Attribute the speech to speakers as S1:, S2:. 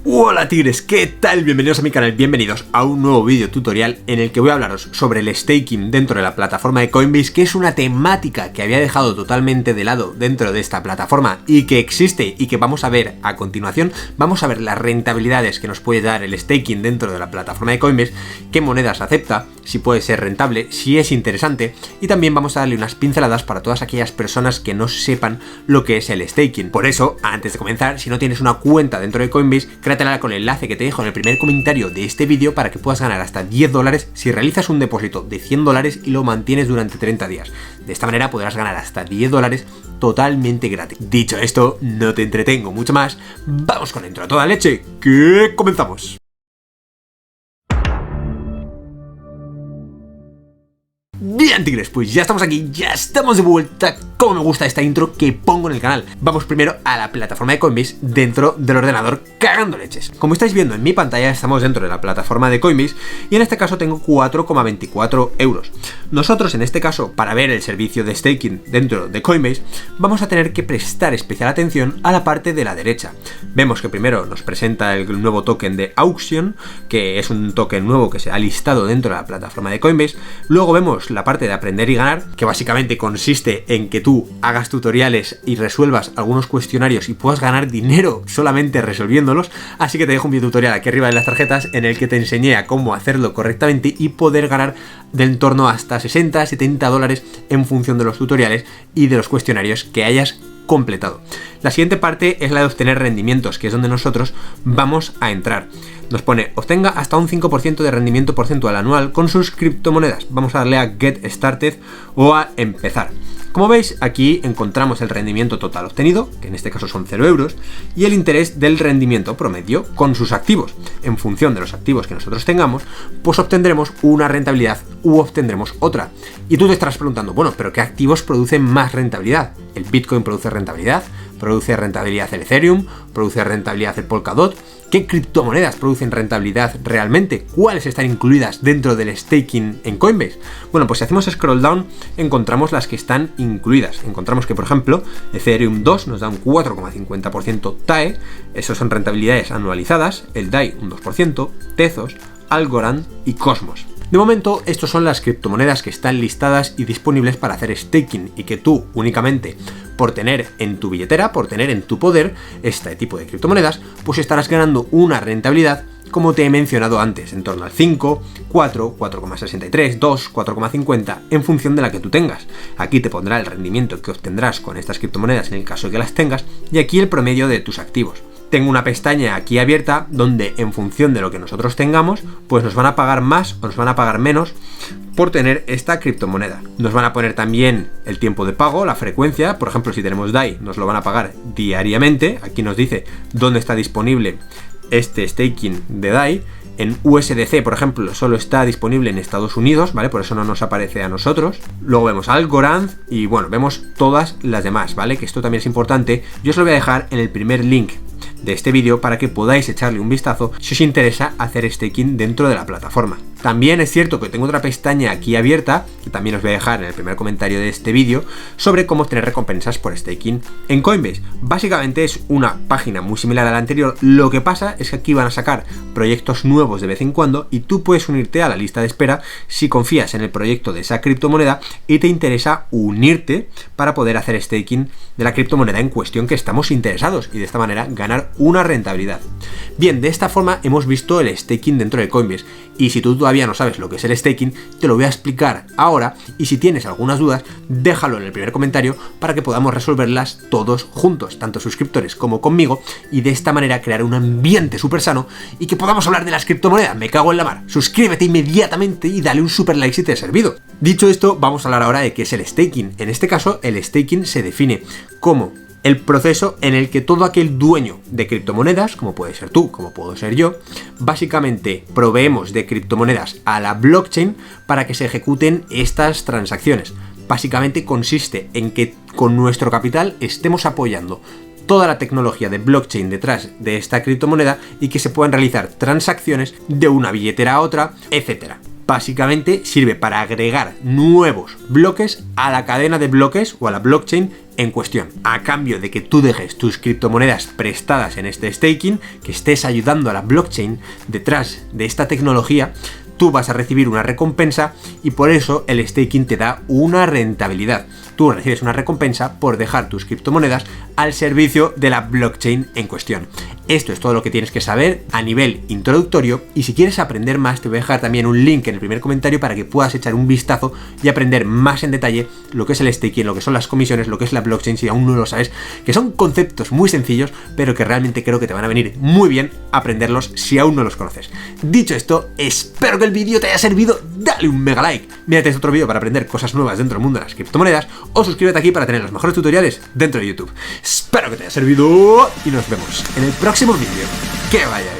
S1: Hola tigres, ¿qué tal? Bienvenidos a mi canal, bienvenidos a un nuevo vídeo tutorial en el que voy a hablaros sobre el staking dentro de la plataforma de Coinbase, que es una temática que había dejado totalmente de lado dentro de esta plataforma y que existe y que vamos a ver a continuación. Vamos a ver las rentabilidades que nos puede dar el staking dentro de la plataforma de Coinbase, qué monedas acepta, si puede ser rentable, si es interesante, y también vamos a darle unas pinceladas para todas aquellas personas que no sepan lo que es el staking. Por eso, antes de comenzar, si no tienes una cuenta dentro de Coinbase, créatela con el enlace que te dejo en el primer comentario de este vídeo para que puedas ganar hasta $10 si realizas un depósito de $100 y lo mantienes durante 30 días. De esta manera podrás ganar hasta $10 totalmente gratis. Dicho esto, no te entretengo mucho más, vamos con Intro a toda leche, que comenzamos. Bien tigres, pues ya estamos aquí, ya estamos de vuelta. Como me gusta esta intro que pongo en el canal. Vamos primero a la plataforma de Coinbase dentro del ordenador cagando leches. Como estáis viendo en mi pantalla, estamos dentro de la plataforma de Coinbase y en este caso tengo 4,24 euros. Nosotros en este caso, para ver el servicio de staking dentro de Coinbase, vamos a tener que prestar especial atención a la parte de la derecha. Vemos que primero nos presenta el nuevo token de Auction, que es un token nuevo que se ha listado dentro de la plataforma de Coinbase. Luego vemos la parte de aprender y ganar, que básicamente consiste en que tú hagas tutoriales y resuelvas algunos cuestionarios y puedas ganar dinero solamente resolviéndolos. Así que te dejo un video tutorial aquí arriba de las tarjetas en el que te enseñé a cómo hacerlo correctamente y poder ganar de en torno hasta 60, 70 dólares en función de los tutoriales y de los cuestionarios que hayas completado. La siguiente parte es la de obtener rendimientos, que es donde nosotros vamos a entrar. Nos pone, obtenga hasta un 5% de rendimiento porcentual anual con sus criptomonedas. Vamos a darle a Get Started o a Empezar. Como veis, aquí encontramos el rendimiento total obtenido, que en este caso son 0 euros, y el interés del rendimiento promedio con sus activos. En función de los activos que nosotros tengamos, pues obtendremos una rentabilidad u obtendremos otra. Y tú te estarás preguntando, bueno, ¿pero qué activos producen más rentabilidad? ¿El Bitcoin produce rentabilidad? ¿Produce rentabilidad el Ethereum? ¿Produce rentabilidad el Polkadot? ¿Qué criptomonedas producen rentabilidad realmente? ¿Cuáles están incluidas dentro del staking en Coinbase? Bueno, pues si hacemos scroll down, encontramos las que están incluidas. Encontramos que, por ejemplo, Ethereum 2 nos da un 4,50% TAE, esos son rentabilidades anualizadas, el DAI un 2%, Tezos, Algorand y Cosmos. De momento, estas son las criptomonedas que están listadas y disponibles para hacer staking y que tú únicamente por tener en tu billetera, por tener en tu poder este tipo de criptomonedas, pues estarás ganando una rentabilidad, como te he mencionado antes, en torno al 5, 4, 4,63, 2, 4,50, en función de la que tú tengas. Aquí te pondrá el rendimiento que obtendrás con estas criptomonedas en el caso de que las tengas y aquí el promedio de tus activos. Tengo una pestaña aquí abierta donde en función de lo que nosotros tengamos, pues nos van a pagar más o nos van a pagar menos por tener esta criptomoneda. Nos van a poner también el tiempo de pago, la frecuencia, por ejemplo si tenemos DAI nos lo van a pagar diariamente, aquí nos dice dónde está disponible este staking de DAI. En USDC, por ejemplo, solo está disponible en Estados Unidos, ¿vale? Por eso no nos aparece a nosotros. Luego vemos Algorand y bueno, vemos todas las demás, ¿vale? Que esto también es importante. Yo os lo voy a dejar en el primer link de este vídeo para que podáis echarle un vistazo si os interesa hacer staking dentro de la plataforma. También es cierto que tengo otra pestaña aquí abierta, que también os voy a dejar en el primer comentario de este vídeo, sobre cómo obtener recompensas por staking en Coinbase. Básicamente es una página muy similar a la anterior, lo que pasa es que aquí van a sacar proyectos nuevos de vez en cuando y tú puedes unirte a la lista de espera si confías en el proyecto de esa criptomoneda y te interesa unirte para poder hacer staking de la criptomoneda en cuestión que estamos interesados y de esta manera ganar una rentabilidad. Bien, de esta forma hemos visto el staking dentro de Coinbase y si tú todavía no sabes lo que es el staking, te lo voy a explicar ahora y si tienes algunas dudas, déjalo en el primer comentario para que podamos resolverlas todos juntos, tanto suscriptores como conmigo, y de esta manera crear un ambiente súper sano y que podamos hablar de las criptomonedas. Me cago en la mar. Suscríbete inmediatamente y dale un super like si te ha servido. Dicho esto, vamos a hablar ahora de qué es el staking. En este caso, el staking se define como el proceso en el que todo aquel dueño de criptomonedas, como puede ser tú, como puedo ser yo, básicamente proveemos de criptomonedas a la blockchain para que se ejecuten estas transacciones. Básicamente consiste en que con nuestro capital estemos apoyando toda la tecnología de blockchain detrás de esta criptomoneda y que se puedan realizar transacciones de una billetera a otra, etcétera. Básicamente sirve para agregar nuevos bloques a la cadena de bloques o a la blockchain en cuestión, a cambio de que tú dejes tus criptomonedas prestadas en este staking, que estés ayudando a la blockchain detrás de esta tecnología. Tú vas a recibir una recompensa y por eso el staking te da una rentabilidad. Tú recibes una recompensa por dejar tus criptomonedas al servicio de la blockchain en cuestión. Esto es todo lo que tienes que saber a nivel introductorio, y si quieres aprender más te voy a dejar también un link en el primer comentario para que puedas echar un vistazo y aprender más en detalle lo que es el staking, lo que son las comisiones, lo que es la blockchain, si aún no lo sabes, que son conceptos muy sencillos pero que realmente creo que te van a venir muy bien aprenderlos si aún no los conoces. Dicho esto, espero que el vídeo te haya servido. Dale un mega like, mírate este otro vídeo para aprender cosas nuevas dentro del mundo de las criptomonedas, o suscríbete aquí para tener los mejores tutoriales dentro de YouTube. Espero que te haya servido y nos vemos en el próximo vídeo. Que vaya bien.